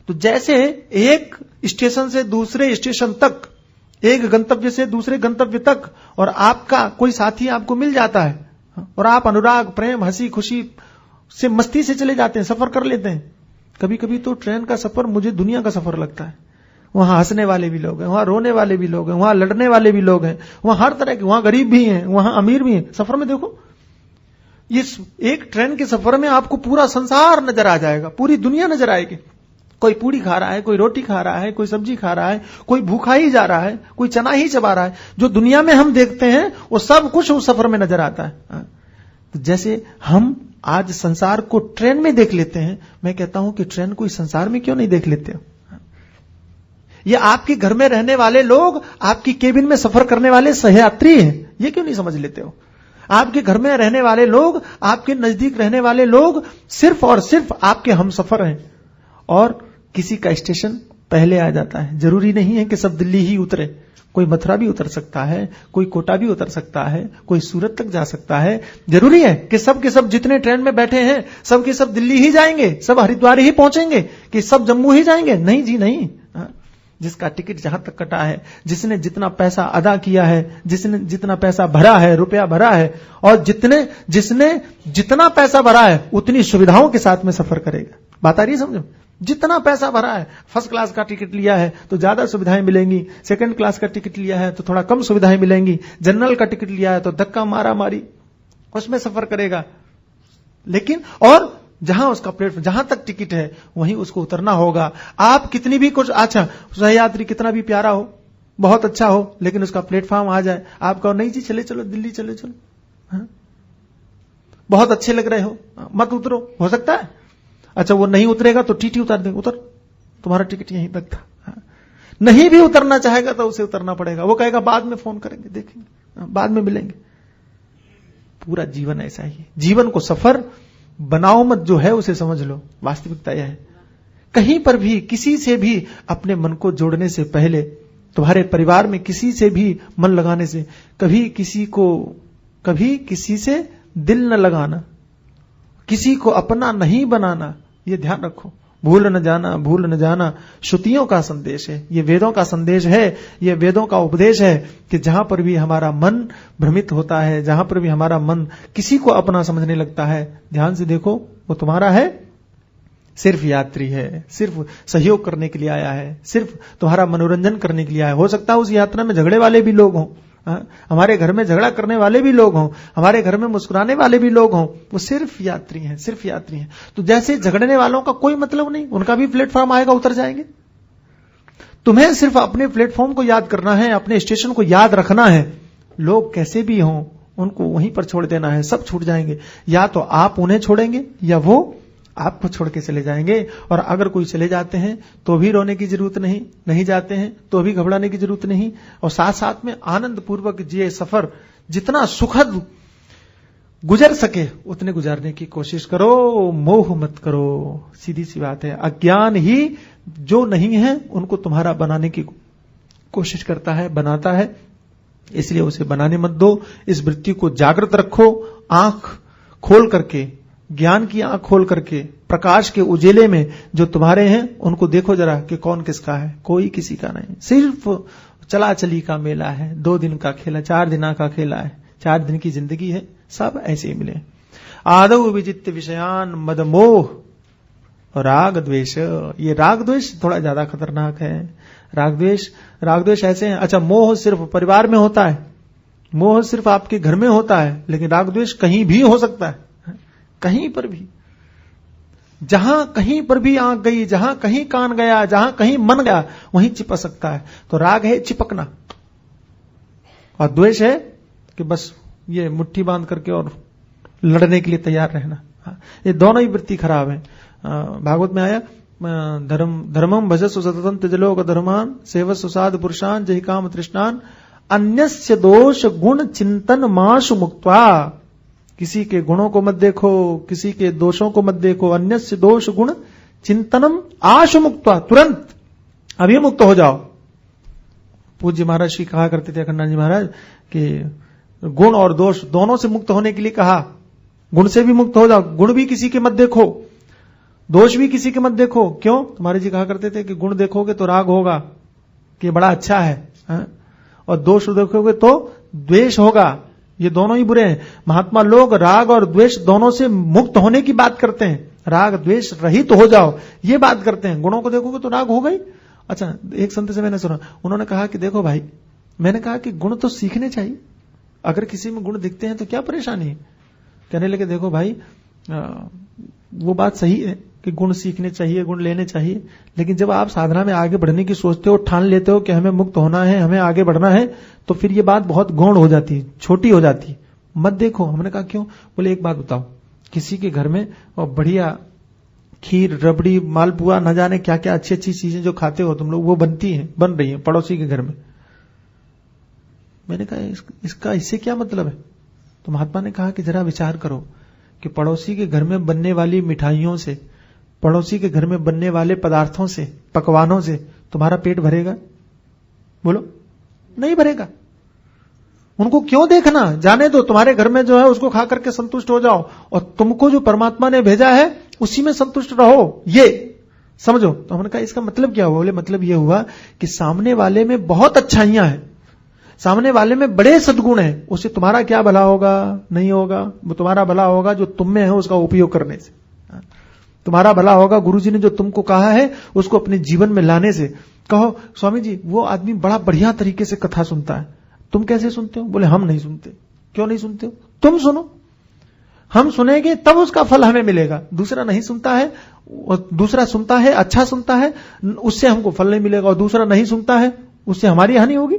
तो जैसे एक स्टेशन से दूसरे स्टेशन तक, एक गंतव्य से दूसरे गंतव्य तक, और आपका कोई साथी आपको मिल जाता है और आप अनुराग, प्रेम, हंसी खुशी से मस्ती से चले जाते हैं, सफर कर लेते हैं। कभी कभी तो ट्रेन का सफर मुझे दुनिया का सफर लगता है। वहां हंसने वाले भी लोग हैं, वहां रोने वाले भी लोग हैं, वहां लड़ने वाले भी लोग हैं, वहां हर तरह के, वहां गरीब भी हैं, वहां अमीर भी हैं। सफर में देखो, इस एक ट्रेन के सफर में आपको पूरा संसार नजर आ जाएगा, पूरी दुनिया नजर आएगी। कोई पूड़ी खा रहा है, कोई रोटी खा रहा है, कोई सब्जी खा रहा है, कोई भूखा ही जा रहा है, कोई चना ही चबा रहा है। जो दुनिया में हम देखते हैं वो सब कुछ उस सफर में नजर आता है। तो जैसे हम आज संसार को ट्रेन में देख लेते हैं, मैं कहता हूं कि ट्रेन को इस संसार में क्यों नहीं देख लेते हो? ये आपके घर में रहने वाले लोग, आपकी केबिन में सफर करने वाले सहयात्री हैं, ये क्यों नहीं समझ लेते हो? आपके घर में रहने वाले लोग, आपके नजदीक रहने वाले लोग सिर्फ और सिर्फ आपके हमसफर हैं। और किसी का स्टेशन पहले आ जाता है। जरूरी नहीं है कि सब दिल्ली ही उतरे, कोई मथुरा भी उतर सकता है, कोई कोटा भी उतर सकता है, कोई सूरत तक जा सकता है। जरूरी है कि सब के सब जितने ट्रेन में बैठे हैं सब के सब दिल्ली ही जाएंगे, सब हरिद्वार ही पहुंचेंगे, कि सब जम्मू ही जाएंगे? नहीं जी नहीं। जिसका टिकट जहां तक कटा है, जिसने जितना पैसा अदा किया है, जिसने जितना पैसा भरा है, रुपया भरा है, और जिसने जितना पैसा भरा है उतनी सुविधाओं के साथ में सफर करेगा। बात आ रही है समझो? जितना पैसा भरा है, फर्स्ट क्लास का टिकट लिया है तो ज्यादा सुविधाएं मिलेंगी, सेकंड क्लास का टिकट लिया है तो थोड़ा कम सुविधाएं मिलेंगी, जनरल का टिकट लिया है तो धक्का मारा मारी उसमें सफर करेगा। लेकिन और जहां उसका प्लेटफॉर्म, जहां तक टिकट है वहीं उसको उतरना होगा। आप कितनी भी कुछ अच्छा सहयात्री कितना भी प्यारा हो, बहुत अच्छा हो, लेकिन उसका प्लेटफॉर्म आ जाए, आप कहो नहीं जी चले चलो दिल्ली चले चलो, बहुत अच्छे लग रहे हो, मत उतरो, हो सकता है। अच्छा वो नहीं उतरेगा तो टीटी उतार देंगे, उतर, तुम्हारा टिकट यहीं तक था। नहीं भी उतरना चाहेगा तो उसे उतरना पड़ेगा, वो कहेगा बाद में फोन करेंगे, देखेंगे, बाद में मिलेंगे। पूरा जीवन ऐसा ही है। जीवन को सफर बनाओ मत, जो है उसे समझ लो। वास्तविकता यह है, कहीं पर भी किसी से भी अपने मन को जोड़ने से पहले, तुम्हारे परिवार में किसी से भी मन लगाने से, कभी किसी से दिल न लगाना, किसी को अपना नहीं बनाना, ये ध्यान रखो। भूल न जाना श्रुतियों का संदेश है, ये वेदों का संदेश है, ये वेदों का उपदेश है कि जहां पर भी हमारा मन भ्रमित होता है, जहां पर भी हमारा मन किसी को अपना समझने लगता है, ध्यान से देखो, वो तुम्हारा है, सिर्फ यात्री है, सिर्फ सहयोग करने के लिए आया है, सिर्फ तुम्हारा मनोरंजन करने के लिए आया है। हो सकता है उस यात्रा में झगड़े वाले भी लोग हों, हमारे घर में झगड़ा करने वाले भी लोग हों, हमारे घर में मुस्कुराने वाले भी लोग हों, वो सिर्फ यात्री हैं, सिर्फ यात्री हैं। तो जैसे झगड़ने वालों का कोई मतलब नहीं, उनका भी प्लेटफॉर्म आएगा, उतर जाएंगे। तुम्हें सिर्फ अपने प्लेटफॉर्म को याद करना है, अपने स्टेशन को याद रखना है। लोग कैसे भी हों उनको वहीं पर छोड़ देना है, सब छूट जाएंगे। या तो आप उन्हें छोड़ेंगे या वो आपको छोड़ के चले जाएंगे। और अगर कोई चले जाते हैं तो भी रोने की जरूरत नहीं, नहीं जाते हैं तो भी घबराने की जरूरत नहीं। और साथ साथ में आनंद पूर्वक जिए सफर, जितना सुखद गुजर सके उतने गुजारने की कोशिश करो, मोह मत करो। सीधी सी बात है, अज्ञान ही जो नहीं है उनको तुम्हारा बनाने की कोशिश करता है, बनाता है, इसलिए उसे बनाने मत दो। इस वृत्ति को जागृत रखो, आंख खोल करके, ज्ञान की आंख खोल करके, प्रकाश के उजेले में जो तुम्हारे हैं उनको देखो जरा कि कौन किसका है। कोई किसी का नहीं, सिर्फ चला चली का मेला है, 2 दिन का खेला, 4 दिन का खेला है, 4 दिन की जिंदगी है, सब ऐसे ही मिले। आदौ विजित विषयान मद मोह राग द्वेष, ये राग द्वेष थोड़ा ज्यादा खतरनाक है। राग द्वेष ऐसे हैं। अच्छा, मोह सिर्फ परिवार में होता है, मोह सिर्फ आपके घर में होता है, लेकिन राग द्वेष कहीं भी हो सकता है, कहीं पर भी। जहां कहीं पर भी आंख गई, जहां कहीं कान गया, जहां कहीं मन गया, वहीं चिपक सकता है। तो राग है चिपकना, और द्वेष है कि बस ये मुट्ठी बांध करके और लड़ने के लिए तैयार रहना। ये दोनों ही वृत्ति खराब है। भागवत में आया, धर्मम भजस्व सततम त्यजलोक धर्मान सेवस्व साध पुरुषान जहि काम तृष्णान अन्यस्य दोष गुण चिंतन माशु मुक्त्वा। किसी के गुणों को मत देखो, किसी के दोषों को मत देखो। अन्यस्य दोष गुण चिंतनम आशु मुक्त्वा, तुरंत अभी मुक्त हो जाओ। पूज्य महाराज श्री कहा करते थे, अखंडानंद जी महाराज, कि गुण और दोष दोनों से मुक्त होने के लिए कहा। गुण से भी मुक्त हो जाओ, गुण भी किसी के मत देखो, दोष भी किसी के मत देखो। क्यों? तुम्हारे जी कहा करते थे कि गुण देखोगे तो राग होगा कि बड़ा अच्छा है, और दोष देखोगे तो द्वेष होगा। ये दोनों ही बुरे हैं। महात्मा लोग राग और द्वेष दोनों से मुक्त होने की बात करते हैं। राग द्वेष रहित तो हो जाओ, ये बात करते हैं। गुणों को देखोगे तो राग हो गई। अच्छा, एक संत से मैंने सुना, उन्होंने कहा कि देखो भाई, मैंने कहा कि गुण तो सीखने चाहिए, अगर किसी में गुण दिखते हैं तो क्या परेशानी है। कहने लगे देखो भाई, वो बात सही है, कि गुण सीखने चाहिए, गुण लेने चाहिए, लेकिन जब आप साधना में आगे बढ़ने की सोचते हो, ठान लेते हो कि हमें मुक्त होना है, हमें आगे बढ़ना है, तो फिर ये बात बहुत गौण हो जाती है, छोटी हो जाती है। मत देखो। हमने कहा क्यों? बोले एक बात बताओ, किसी के घर में और बढ़िया खीर, रबड़ी, मालपुआ, न जाने क्या क्या अच्छी अच्छी चीजें जो खाते हो तुम लोग, वो बनती हैं, बन रही हैं पड़ोसी के घर में। मैंने कहा इसका इससे क्या मतलब है? तो महात्मा ने कहा कि जरा विचार करो कि पड़ोसी के घर में बनने वाली मिठाइयों से, पड़ोसी के घर में बनने वाले पदार्थों से, पकवानों से तुम्हारा पेट भरेगा? बोलो, नहीं भरेगा। उनको क्यों देखना? जाने दो, तुम्हारे घर में जो है उसको खा करके संतुष्ट हो जाओ, और तुमको जो परमात्मा ने भेजा है उसी में संतुष्ट रहो, ये समझो। तो हमने कहा इसका मतलब क्या हुआ? बोले मतलब ये हुआ कि सामने वाले में बहुत अच्छाइयां हैं, सामने वाले में बड़े सद्गुण हैं, उससे तुम्हारा क्या भला होगा? नहीं होगा। वो तुम्हारा भला होगा जो तुम में है उसका उपयोग करने से, तुम्हारा भला होगा गुरुजी ने जो तुमको कहा है उसको अपने जीवन में लाने से। कहो स्वामी जी वो आदमी बड़ा बढ़िया तरीके से कथा सुनता है, तुम कैसे सुनते हो? बोले हम नहीं सुनते। क्यों नहीं सुनते हो? तुम सुनो, हम सुनेंगे तब उसका फल हमें मिलेगा। दूसरा नहीं सुनता है, और दूसरा सुनता है, अच्छा सुनता है, उससे हमको फल नहीं मिलेगा, और दूसरा नहीं सुनता है, उससे हमारी हानि होगी।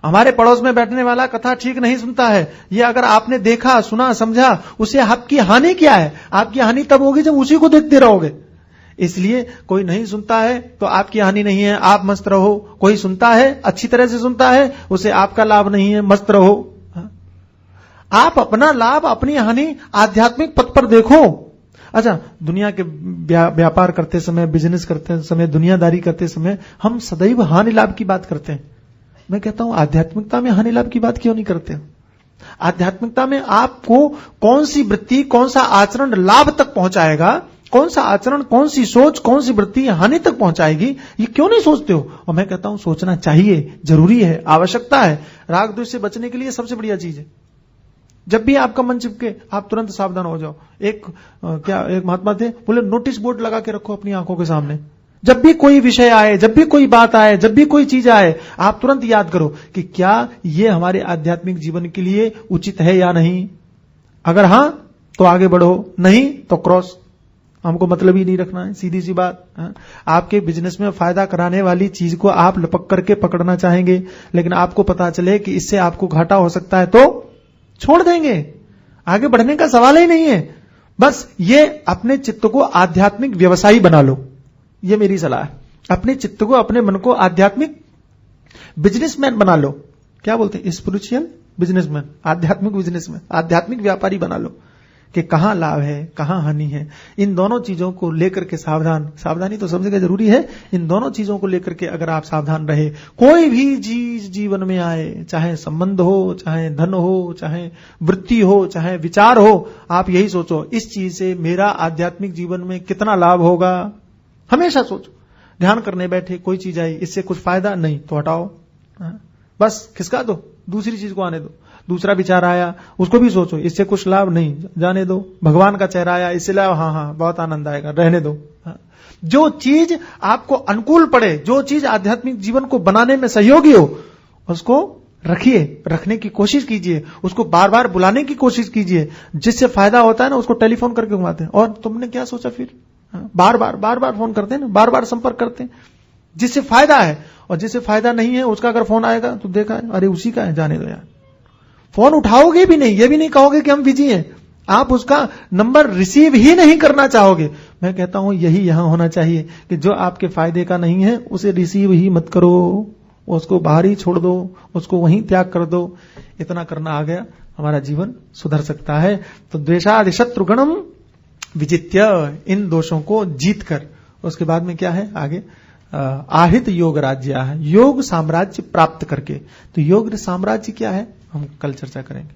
हमारे पड़ोस में बैठने वाला कथा ठीक नहीं सुनता है, ये अगर आपने देखा, सुना, समझा, उससे आपकी हानि क्या है? आपकी हानि तब होगी जब उसी को देखते रहोगे। इसलिए कोई नहीं सुनता है तो आपकी हानि नहीं है, आप मस्त रहो। कोई सुनता है, अच्छी तरह से सुनता है, उसे आपका लाभ नहीं है, मस्त रहो। आप अपना लाभ, अपनी हानि आध्यात्मिक पथ पर देखो। अच्छा, दुनिया के व्यापार करते समय, बिजनेस करते समय, दुनियादारी करते समय हम सदैव हानि लाभ की बात करते हैं। मैं कहता हूं आध्यात्मिकता में हानि लाभ की बात क्यों नहीं करते? आध्यात्मिकता में आपको कौन सी वृत्ति, कौन सा आचरण लाभ तक पहुंचाएगा, कौन सा आचरण, कौन सी सोच, कौन सी वृत्ति हानि तक पहुंचाएगी, ये क्यों नहीं सोचते हो? और मैं कहता हूं सोचना चाहिए, जरूरी है, आवश्यकता है। राग द्वेष से बचने के लिए सबसे बढ़िया चीज है, जब भी आपका मन चिपके आप तुरंत सावधान हो जाओ। एक महात्मा थे, बोले नोटिस बोर्ड लगा के रखो अपनी आंखों के सामने। जब भी कोई विषय आए, जब भी कोई बात आए, जब भी कोई चीज आए, आप तुरंत याद करो कि क्या ये हमारे आध्यात्मिक जीवन के लिए उचित है या नहीं। अगर हां तो आगे बढ़ो, नहीं तो क्रॉस। हमको मतलब ही नहीं रखना है, सीधी सी बात। आपके बिजनेस में फायदा कराने वाली चीज को आप लपक करके पकड़ना चाहेंगे, लेकिन आपको पता चले कि इससे आपको घाटा हो सकता है तो छोड़ देंगे। आगे बढ़ने का सवाल ही नहीं है। बस ये अपने चित्त को आध्यात्मिक व्यवसायी बना लो, ये मेरी सलाह है। अपने चित्त को, अपने मन को आध्यात्मिक बिजनेसमैन बना लो। क्या बोलते हैं? स्पिरिचुअल बिजनेसमैन, आध्यात्मिक बिजनेसमैन, आध्यात्मिक व्यापारी बना लो कि कहां लाभ है, कहां हानि है। इन दोनों चीजों को लेकर के सावधानी तो सब जगह जरूरी है। इन दोनों चीजों को लेकर के अगर आप सावधान रहे, कोई भी चीज जीवन में आए, चाहे संबंध हो, चाहे धन हो, चाहे वृत्ति हो, चाहे विचार हो, आप यही सोचो इस चीज से मेरा आध्यात्मिक जीवन में कितना लाभ होगा। हमेशा सोचो। ध्यान करने बैठे, कोई चीज आई, इससे कुछ फायदा नहीं तो हटाओ, बस खिसका दो, दूसरी चीज को आने दो। दूसरा विचार आया, उसको भी सोचो, इससे कुछ लाभ नहीं, जाने दो। भगवान का चेहरा आया, इससे लाभ, हाँ बहुत आनंद आएगा, रहने दो। जो चीज आपको अनुकूल पड़े, जो चीज आध्यात्मिक जीवन को बनाने में सहयोगी हो, उसको रखिए, रखने की कोशिश कीजिए, उसको बार बार बुलाने की कोशिश कीजिए। जिससे फायदा होता है ना, उसको टेलीफोन करके घुमाते हैं। और तुमने क्या सोचा फिर? बार बार फोन करते हैं ना, बार बार संपर्क करते हैं। जिससे फायदा है, और जिससे फायदा नहीं है उसका अगर फोन आएगा तो देखा है, अरे उसी का है, जाने दो यार। फोन उठाओगे भी नहीं, ये भी नहीं कहोगे कि हम बिजी हैं, आप उसका नंबर रिसीव ही नहीं करना चाहोगे। मैं कहता हूं यही यहां होना चाहिए कि जो आपके फायदे का नहीं है उसे रिसीव ही मत करो, उसको बाहर ही छोड़ दो, उसको वहीं त्याग कर दो। इतना करना आ गया, हमारा जीवन सुधर सकता है। तो द्वेषादि शत्रुगणम विजित्य, इन दोषों को जीत कर, उसके बाद में क्या है आगे? आहित योग राज्य है, योग साम्राज्य प्राप्त करके। तो योग साम्राज्य क्या है हम कल चर्चा करेंगे।